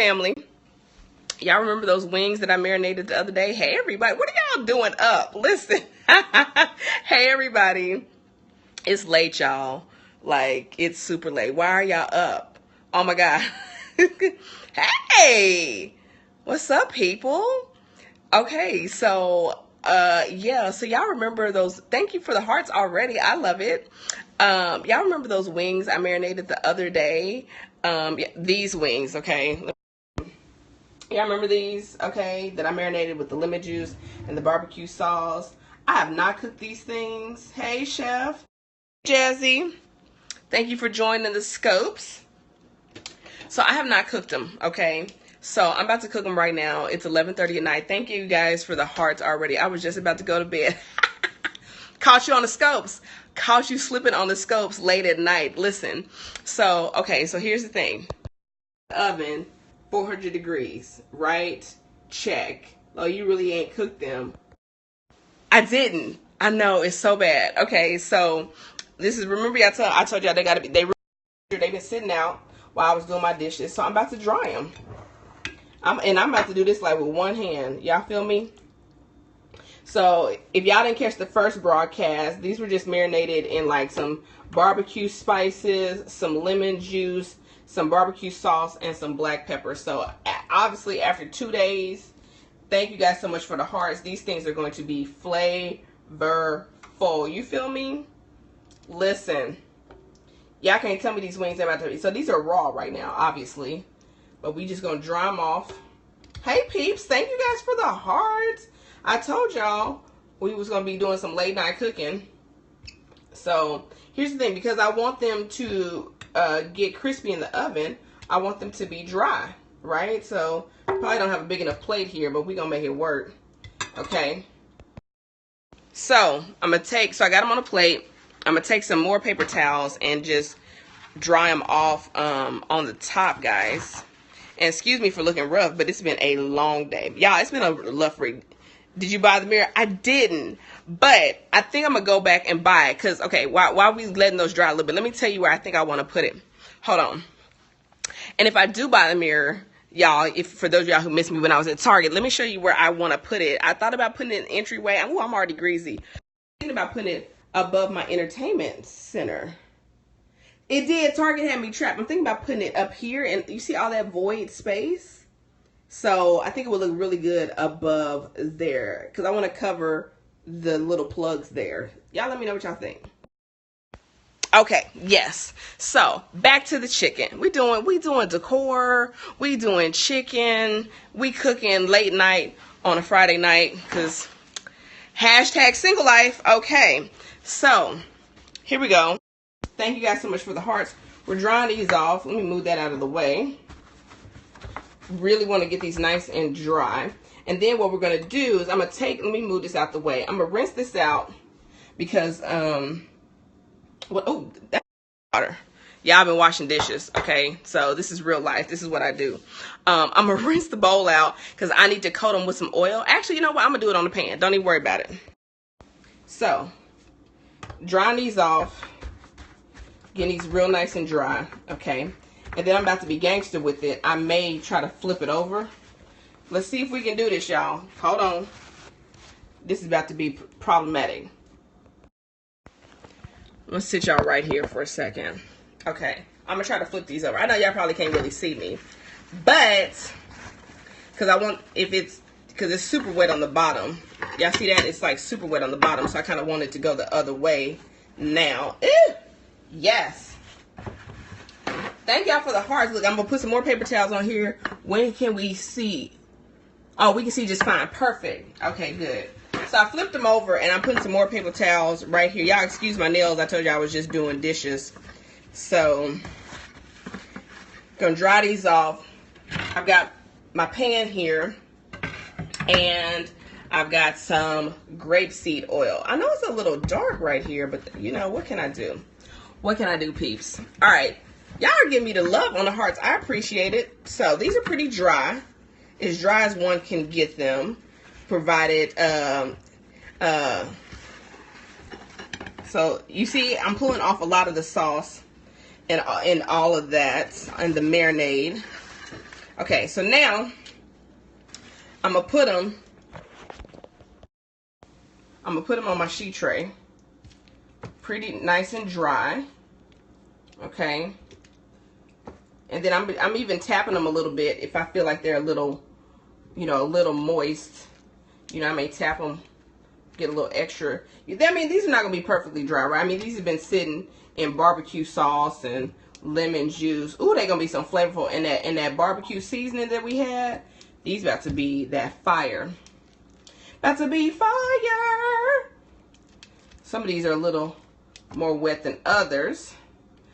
family. Y'all remember those wings that I marinated the other day? Hey, everybody. What are y'all doing up? Listen. Hey, everybody. It's late, y'all. Like, it's super late. Why are y'all up? Oh, my God. Hey. What's up, people? Okay, so, yeah. So, y'all remember those. Thank you for the hearts already. I love it. Y'all remember those wings I marinated the other day? Yeah, these wings, okay? Y'all remember these, okay, that I marinated with the lemon juice and the barbecue sauce. I have not cooked these things. Hey, Chef. Jazzy. Thank you for joining the scopes. So I have not cooked them, okay? So I'm about to cook them right now. It's 11:30 at night. Thank you guys for the hearts already. I was just about to go to bed. Caught you on the scopes. Caught you slipping on the scopes late at night. Listen. So, okay, so here's the thing. Oven. 400 degrees, right? Check. Oh, you really ain't cooked them. I didn't. I know, it's so bad. Okay, so this is, remember I told y'all they've been sitting out while I was doing my dishes. So I'm about to dry them. I'm about to do this like with one hand. Y'all feel me? So if y'all didn't catch the first broadcast, these were just marinated in like some barbecue spices, some lemon juice, some barbecue sauce, and some black pepper. So obviously after 2 days, thank you guys so much for the hearts. These things are going to be flavorful. You feel me? Listen, y'all can't tell me these wings are about to be. So these are raw right now, obviously, but we just gonna dry them off. Hey peeps, thank you guys for the hearts. I told y'all we was gonna be doing some late night cooking. So here's the thing, because I want them to get crispy in the oven, I want them to be dry, right? So probably don't have a big enough plate here, but we're gonna make it work. Okay, so I got them on a plate. I'm gonna take some more paper towels and just dry them off on the top, guys. And excuse me for looking rough, but it's been a long day, y'all. It's been a rough week. Did you buy the mirror? I didn't, but I think I'm gonna go back and buy it. Because, okay, while we letting those dry a little bit, let me tell you where I think I want to put it. Hold on. And if I do buy the mirror, y'all, for those of y'all who missed me when I was at Target, let me show you where I want to put it. I thought about putting it in the entryway. Ooh, I'm already greasy. I'm thinking about putting it above my entertainment center. It did. Target had me trapped. I'm thinking about putting it up here, and you see all that void space? So I think it would look really good above there, because I want to cover the little plugs there. Y'all let me know what y'all think. Okay, yes. So back to the chicken. We doing decor. We doing chicken. We cooking late night on a Friday night, because hashtag single life. Okay, so here we go. Thank you guys so much for the hearts. We're drying these off. Let me move that out of the way. Really want to get these nice and dry. And then what we're going to do is I'm going to let me move this out the way. I'm going to rinse this out because, that's water. Yeah, I've been washing dishes, okay? So this is real life. This is what I do. I'm going to rinse the bowl out because I need to coat them with some oil. Actually, you know what? I'm going to do it on the pan. Don't even worry about it. So, drying these off. Getting these real nice and dry, okay? And then I'm about to be gangster with it. I may try to flip it over. Let's see if we can do this, y'all. Hold on. This is about to be problematic. Let's sit y'all right here for a second. Okay. I'm going to try to flip these over. I know y'all probably can't really see me. But, because it's super wet on the bottom. Y'all see that? It's like super wet on the bottom. So I kind of want it to go the other way now. Ew. Yes. Thank y'all for the hearts. Look, I'm going to put some more paper towels on here. When can we see? Oh, we can see just fine. Perfect. Okay, good. So I flipped them over, and I'm putting some more paper towels right here. Y'all excuse my nails. I told you I was just doing dishes. So, going to dry these off. I've got my pan here, and I've got some grapeseed oil. I know it's a little dark right here, but, you know, what can I do? What can I do, peeps? All right. Y'all are giving me the love on the hearts. I appreciate it. So these are pretty dry. As dry as one can get them. Provided, so you see I'm pulling off a lot of the sauce and all of that and the marinade. Okay, so now I'm gonna put them on my sheet tray, pretty nice and dry. Okay, and then I'm even tapping them a little bit if I feel like they're a little, you know, a little moist. You know, I may tap them, get a little extra. I mean, these are not gonna be perfectly dry, right? I mean, these have been sitting in barbecue sauce and lemon juice. Ooh, they're gonna be some flavorful in that barbecue seasoning that we had. These about to be that fire. About to be fire. Some of these are a little more wet than others,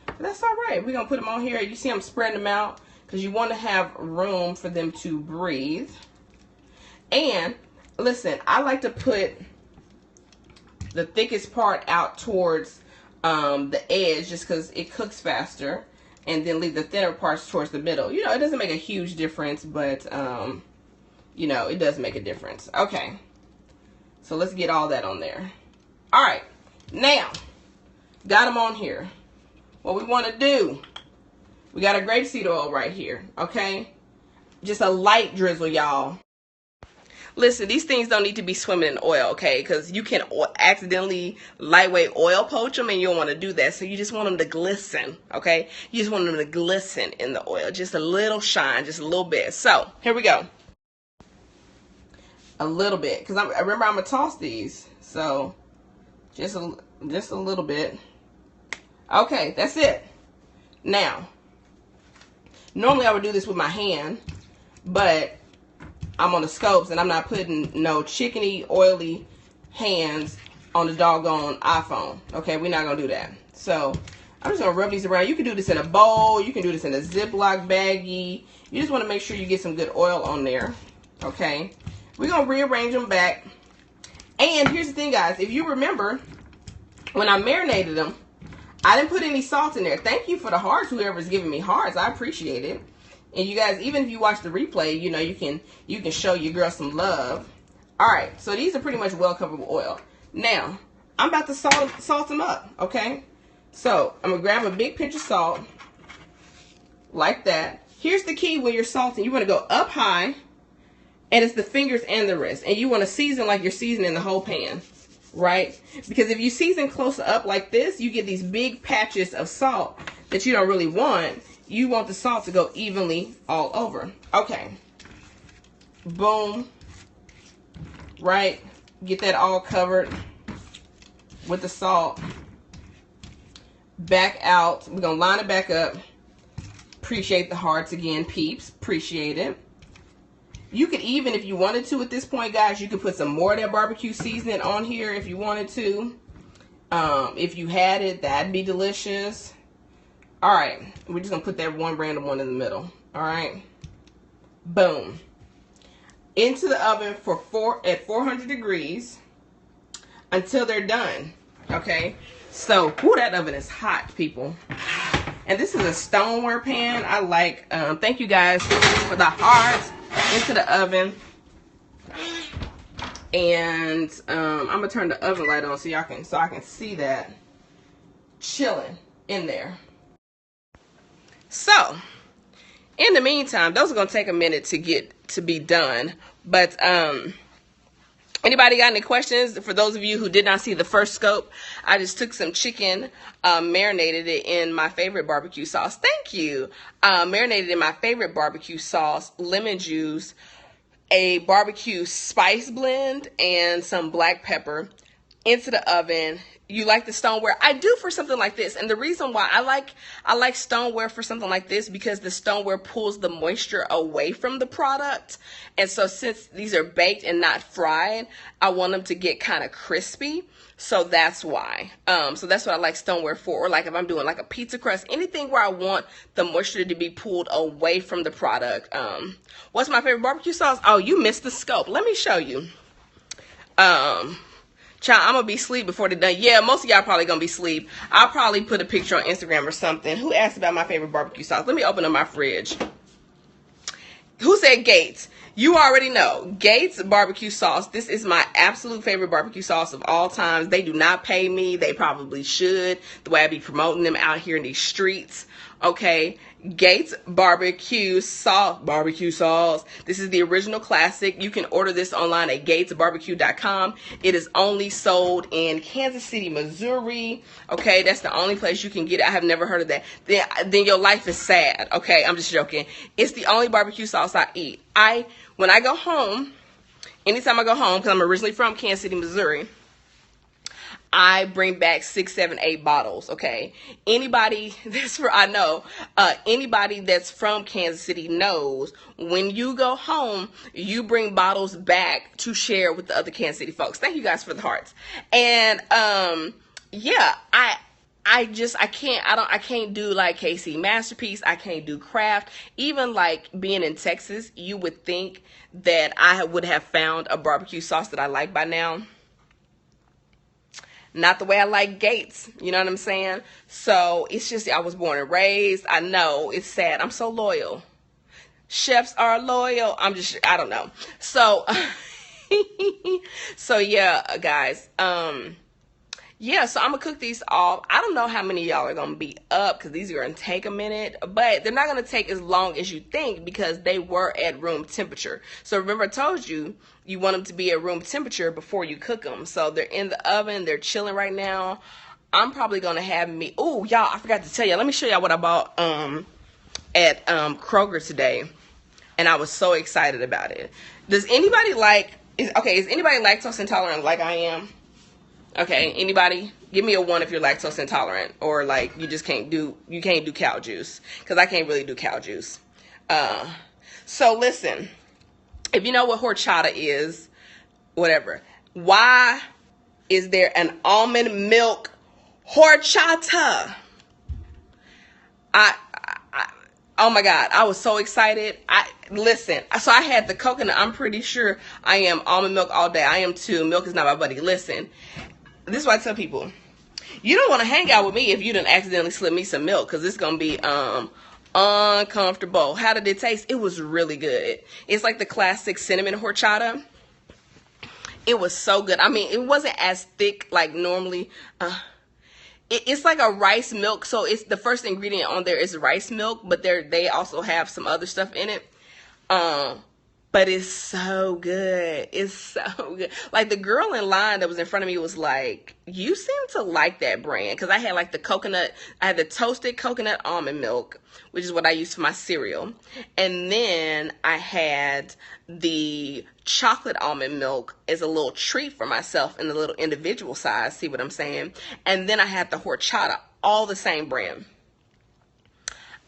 but that's all right. We're gonna put them on here. You see I'm spreading them out because you want to have room for them to breathe. And listen, I like to put the thickest part out towards the edge just because it cooks faster, and then leave the thinner parts towards the middle. You know, it doesn't make a huge difference, but you know, it does make a difference. Okay, so let's get all that on there. All right, now got them on here. What we want to do, we got a grapeseed oil right here. Okay, just a light drizzle, y'all. Listen, these things don't need to be swimming in oil, okay? Because you can accidentally lightweight oil poach them, and you don't want to do that. So you just want them to glisten, okay? You just want them to glisten in the oil. Just a little shine, just a little bit. So here we go. A little bit, because I remember I'm going to toss these. So just a little bit. Okay, that's it. Now, normally I would do this with my hand, but I'm on the scopes and I'm not putting no chickeny, oily hands on the doggone iPhone. Okay, we're not gonna do that. So I'm just gonna rub these around. You can do this in a bowl, you can do this in a Ziploc baggie. You just wanna make sure you get some good oil on there. Okay, we're gonna rearrange them back. And here's the thing, guys, if you remember, when I marinated them, I didn't put any salt in there. Thank you for the hearts, whoever's giving me hearts. I appreciate it. And you guys, even if you watch the replay, you know, you can show your girl some love. All right, so these are pretty much well covered with oil. Now, I'm about to salt them up, okay? So I'm gonna grab a big pinch of salt, like that. Here's the key when you're salting. You wanna go up high, and it's the fingers and the wrist. And you wanna season like you're seasoning the whole pan, right? Because if you season close up like this, you get these big patches of salt that you don't really want. You want the salt to go evenly all over. Okay. Boom. Right. Get that all covered with the salt. Back out. We're going to line it back up. Appreciate the hearts again, peeps. Appreciate it. You could even, if you wanted to at this point, guys, you could put some more of that barbecue seasoning on here if you wanted to. If you had it, that'd be delicious. All right, we're just gonna put that one random one in the middle. All right, boom. Into the oven at 400 degrees until they're done. Okay, so that oven is hot, people. And this is a stoneware pan. I like. Thank you guys for the hearts. Into the oven, and I'm gonna turn the oven light on so I can see that chilling in there. So, in the meantime, those are going to take a minute to be done. But anybody got any questions? For those of you who did not see the first scope, I just took some chicken, marinated it in my favorite barbecue sauce. Thank you. Marinated in my favorite barbecue sauce, lemon juice, a barbecue spice blend, and some black pepper into the oven. You like the stoneware? I do for something like this. And the reason why I like stoneware for something like this, because the stoneware pulls the moisture away from the product. And so since these are baked and not fried, I want them to get kind of crispy. So that's why. So that's what I like stoneware for. Or like if I'm doing like a pizza crust, anything where I want the moisture to be pulled away from the product. What's my favorite barbecue sauce? Oh, you missed the scope. Let me show you. Child, I'm going to be asleep before they're done. Yeah, most of y'all probably going to be asleep. I'll probably put a picture on Instagram or something. Who asked about my favorite barbecue sauce? Let me open up my fridge. Who said Gates? You already know. Gates barbecue sauce. This is my absolute favorite barbecue sauce of all times. They do not pay me. They probably should. The way I be promoting them out here in these streets. Okay. Gates barbecue sauce. This is the original classic. You can order this online at gatesbarbecue.com. It is only sold in Kansas City, Missouri. Okay, that's the only place you can get it. I have never heard of that. Then your life is sad. Okay, I'm just joking. It's the only barbecue sauce I eat. When I go home, anytime I go home, because I'm originally from Kansas City, Missouri, I bring back 6, 7, 8 bottles. Okay, anybody anybody that's from Kansas City knows when you go home, you bring bottles back to share with the other Kansas City folks. Thank you guys for the hearts. And yeah, I can't do like KC Masterpiece. I can't do Kraft. Even like being in Texas, you would think that I would have found a barbecue sauce that I like by now. Not the way I like Gates. You know what I'm saying? So it's just, I was born and raised. I know it's sad. I'm so loyal. Chefs are loyal. I don't know. So, so yeah, guys. Yeah, so I'm going to cook these all. I don't know how many of y'all are going to be up because these are going to take a minute. But they're not going to take as long as you think because they were at room temperature. So remember I told you, you want them to be at room temperature before you cook them. So they're in the oven. They're chilling right now. I'm probably going to have me. Oh, y'all, I forgot to tell you. Let me show y'all what I bought at Kroger today. And I was so excited about it. Does anybody is anybody lactose intolerant like I am? Okay, anybody? Give me a 1 if you're lactose intolerant or like you can't do cow juice, because I can't really do cow juice. So listen, if you know what horchata is, whatever, why is there an almond milk horchata? Oh my God, I was so excited. So I had the coconut. I'm pretty sure I am almond milk all day. I am too. Milk is not my buddy. Listen. This is why I tell people, you don't want to hang out with me if you done accidentally slip me some milk, because it's going to be uncomfortable. How did it taste? It was really good. It's like the classic cinnamon horchata. It was so good. I mean, it wasn't as thick like normally. It's like a rice milk. So it's the first ingredient on there is rice milk, but they also have some other stuff in it. But it's so good. It's so good. Like the girl in line that was in front of me was like, you seem to like that brand. Because I had like I had the toasted coconut almond milk, which is what I use for my cereal. And then I had the chocolate almond milk as a little treat for myself in the little individual size. See what I'm saying? And then I had the horchata, all the same brand.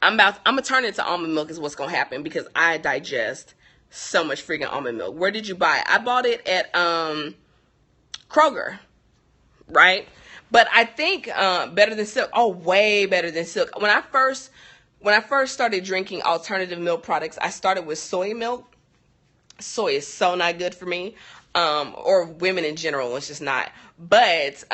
I'm going to turn it into almond milk is what's going to happen because I digest so much freaking almond milk. Where did you buy it? I bought it at Kroger, right? But I think better than Silk. Oh, way better than Silk. When I first started drinking alternative milk products, I started with soy milk. Soy is so not good for me, or women in general. It's just not. But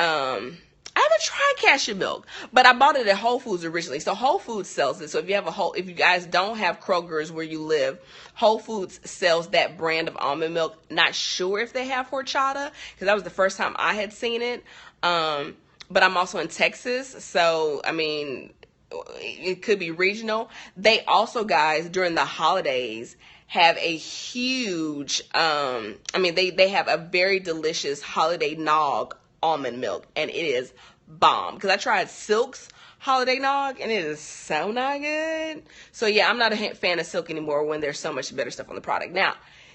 I haven't tried cashew milk, but I bought it at Whole Foods originally. So Whole Foods sells it. So if you guys don't have Kroger's where you live, Whole Foods sells that brand of almond milk. Not sure if they have horchata because that was the first time I had seen it. But I'm also in Texas, so I mean, it could be regional. They also, guys, during the holidays have a huge, they have a very delicious holiday nog almond milk, and it is bomb because I tried Silk's holiday nog and it is so not good. So yeah, I'm not a fan of Silk anymore when there's so much better stuff on the product. Now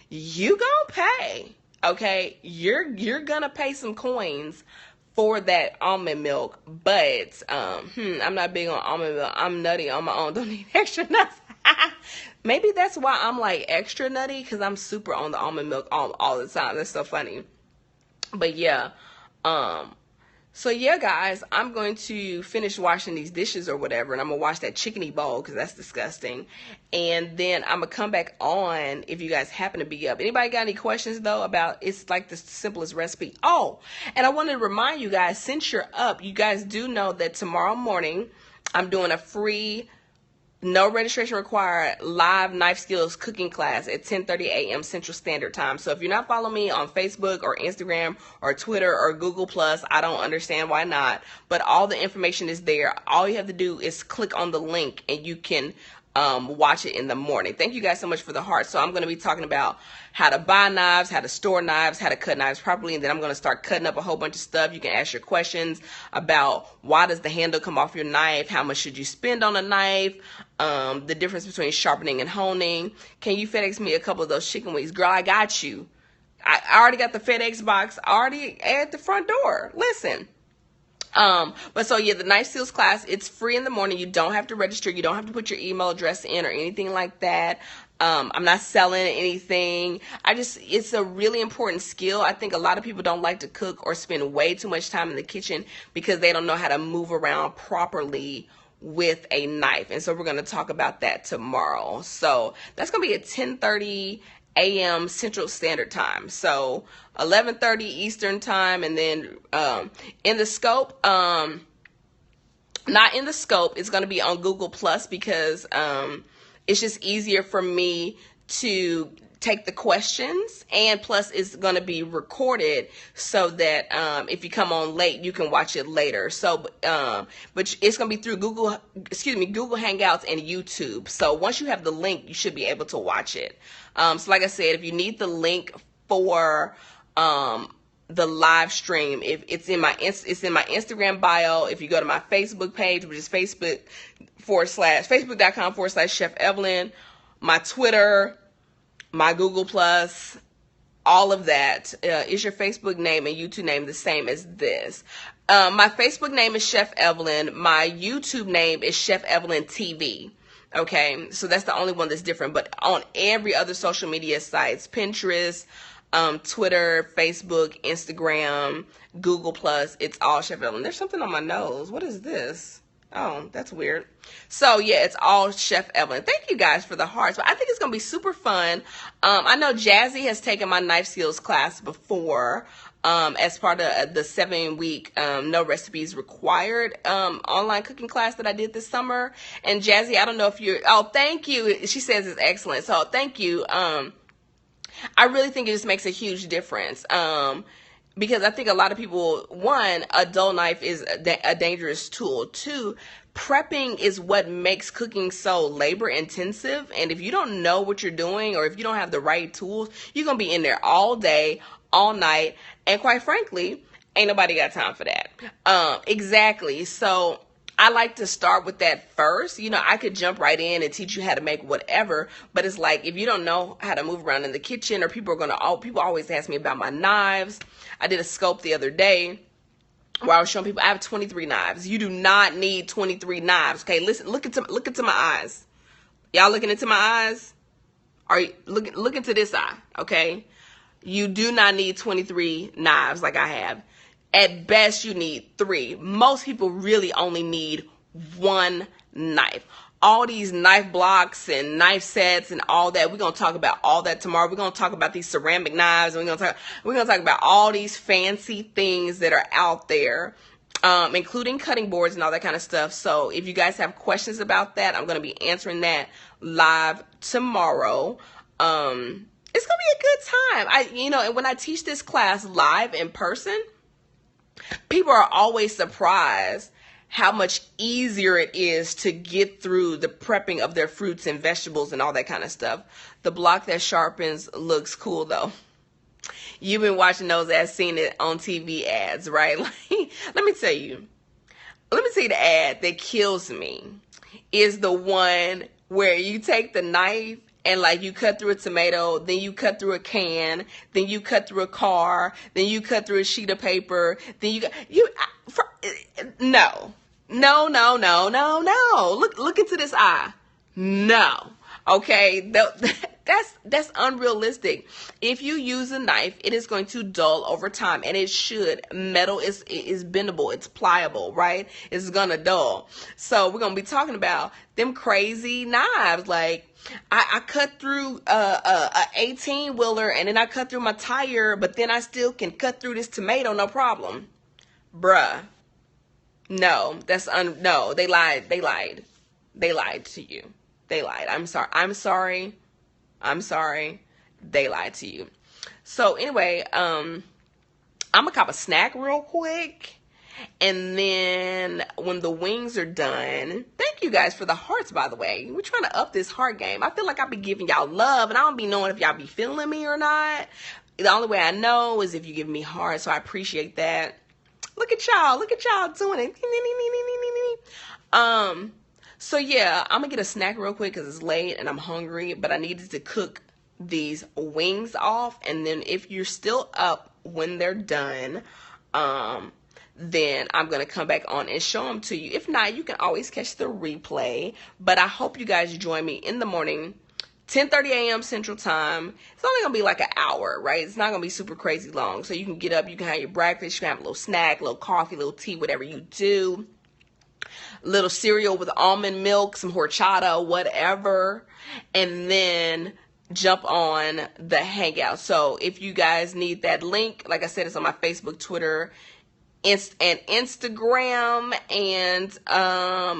you gonna pay, okay, you're gonna pay some coins for that almond milk, but I'm not big on almond milk. I'm nutty on my own. Don't need extra nuts. Maybe that's why I'm like extra nutty, because I'm super on the almond milk all the time. That's so funny. But yeah, so yeah, guys, I'm going to finish washing these dishes or whatever, and I'm gonna wash that chickeny bowl because that's disgusting. And then I'm gonna come back on if you guys happen to be up. Anybody got any questions though about, it's like the simplest recipe. Oh, and I wanted to remind you guys, since you're up, you guys do know that tomorrow morning I'm doing a free No registration required. Live knife skills cooking class at 10:30 a.m. Central Standard Time. So if you're not following me on Facebook or Instagram or Twitter or Google Plus, I don't understand why not. But all the information is there. All you have to do is click on the link and you can watch it in the morning. Thank you guys so much for the heart. So I'm going to be talking about how to buy knives, how to store knives, how to cut knives properly, and then I'm going to start cutting up a whole bunch of stuff. You can ask your questions about why does the handle come off your knife, how much should you spend on a knife, the difference between sharpening and honing. Can you FedEx me a couple of those chicken wings? Girl, I got you. I already got the FedEx box already at the front door. Listen. But so yeah, the knife skills class, it's free in the morning. You don't have to register. You don't have to put your email address in or anything like that. I'm not selling anything. It's a really important skill. I think a lot of people don't like to cook or spend way too much time in the kitchen because they don't know how to move around properly with a knife. And so we're going to talk about that tomorrow. So that's going to be at 10:30 a.m. Central Standard Time. So 11:30 Eastern Time. And then in the scope, not in the scope, it's going to be on Google Plus because it's just easier for me to take the questions, and plus it's going to be recorded so that if you come on late, you can watch it later. So but it's going to be through Google Hangouts and YouTube. So once you have the link, you should be able to watch it. So like I said, if you need the link for the live stream, if it's in my Instagram bio. If you go to my Facebook page, which is facebook.com/ChefEvelyn, my Twitter, my Google Plus, all of that is your Facebook name and YouTube name the same as this. My Facebook name is Chef Evelyn. My YouTube name is Chef Evelyn TV. Okay, so that's the only one that's different. But on every other social media sites, Pinterest, Twitter, Facebook, Instagram, Google Plus, it's all Chef Evelyn. There's something on my nose. What is this? Oh, that's weird. So yeah, it's all Chef Evelyn. Thank you guys for the hearts. But I think it's going to be super fun. I know Jazzy has taken my knife skills class before as part of the 7-week no recipes required online cooking class that I did this summer. And Jazzy, I don't know if you're, oh, thank you. She says it's excellent. So thank you. I really think it just makes a huge difference. Because I think a lot of people, one, a dull knife is a dangerous tool. Two, prepping is what makes cooking so labor intensive. And if you don't know what you're doing, or if you don't have the right tools, you're going to be in there all day, all night. And quite frankly, ain't nobody got time for that. Exactly. So I like to start with that first. You know, I could jump right in and teach you how to make whatever, but it's like if you don't know how to move around in the kitchen, or people always ask me about my knives. I did a scope the other day where I was showing people I have 23 knives. You do not need 23 knives. Okay, listen, look into my eyes. Y'all looking into my eyes? Are you look into this eye? Okay, you do not need 23 knives like I have. At best, you need 3. Most people really only need 1 knife. All these knife blocks and knife sets and all that, we're going to talk about all that tomorrow. We're going to talk about these ceramic knives. And we're going to talk about all these fancy things that are out there, including cutting boards and all that kind of stuff. So if you guys have questions about that, I'm going to be answering that live tomorrow. It's going to be a good time. And when I teach this class live in person, people are always surprised how much easier it is to get through the prepping of their fruits and vegetables and all that kind of stuff. The block that sharpens looks cool though. You've been watching those ads, seen it on TV ads, right? Let me tell you the ad that kills me is the one where you take the knife and like you cut through a tomato, then you cut through a can, then you cut through a car, then you cut through a sheet of paper, then no. Look into this eye. No. Okay, that's unrealistic. If you use a knife, it is going to dull over time, and it should. Metal is bendable, it's pliable, right? It's gonna dull. So we're gonna be talking about them crazy knives. Like I cut through a 18-wheeler, and then I cut through my tire, but then I still can cut through this tomato, no problem, bruh. No, no, they lied. They lied to you. They lied. I'm sorry. I'm sorry. I'm sorry. They lied to you. So anyway, I'm gonna cop a snack real quick. And then when the wings are done, thank you guys for the hearts, by the way. We're trying to up this heart game. I feel like I be giving y'all love, and I don't be knowing if y'all be feeling me or not. The only way I know is if you give me hearts, so I appreciate that. Look at y'all. Look at y'all doing it. So yeah, I'm gonna get a snack real quick because it's late and I'm hungry, but I needed to cook these wings off. And then if you're still up when they're done, then I'm going to come back on and show them to you. If not, you can always catch the replay. But I hope you guys join me in the morning, 10:30 a.m. Central Time. It's only going to be like an hour, right? It's not going to be super crazy long. So you can get up, you can have your breakfast, you can have a little snack, a little coffee, a little tea, whatever you do. A little cereal with almond milk, some horchata, whatever. And then jump on the hangout. So if you guys need that link, like I said, it's on my Facebook, Twitter, and Instagram, and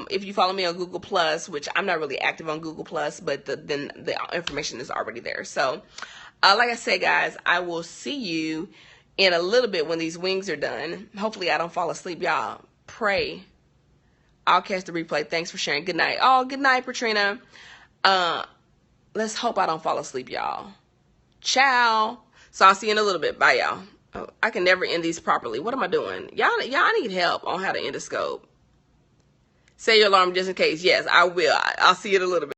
if you follow me on Google Plus, which I'm not really active on Google Plus, but then the information is already there. So like I said, guys, I will see you in a little bit when these wings are done. Hopefully I don't fall asleep. Y'all pray I'll catch the replay. Thanks for sharing. Good night. Oh, good night, Patrina. Let's hope I don't fall asleep, y'all. Ciao. So I'll see you in a little bit. Bye, y'all. Oh, I can never end these properly. What am I doing? Y'all need help on how to end a scope. Set your alarm just in case. Yes, I will. I'll see you in a little bit.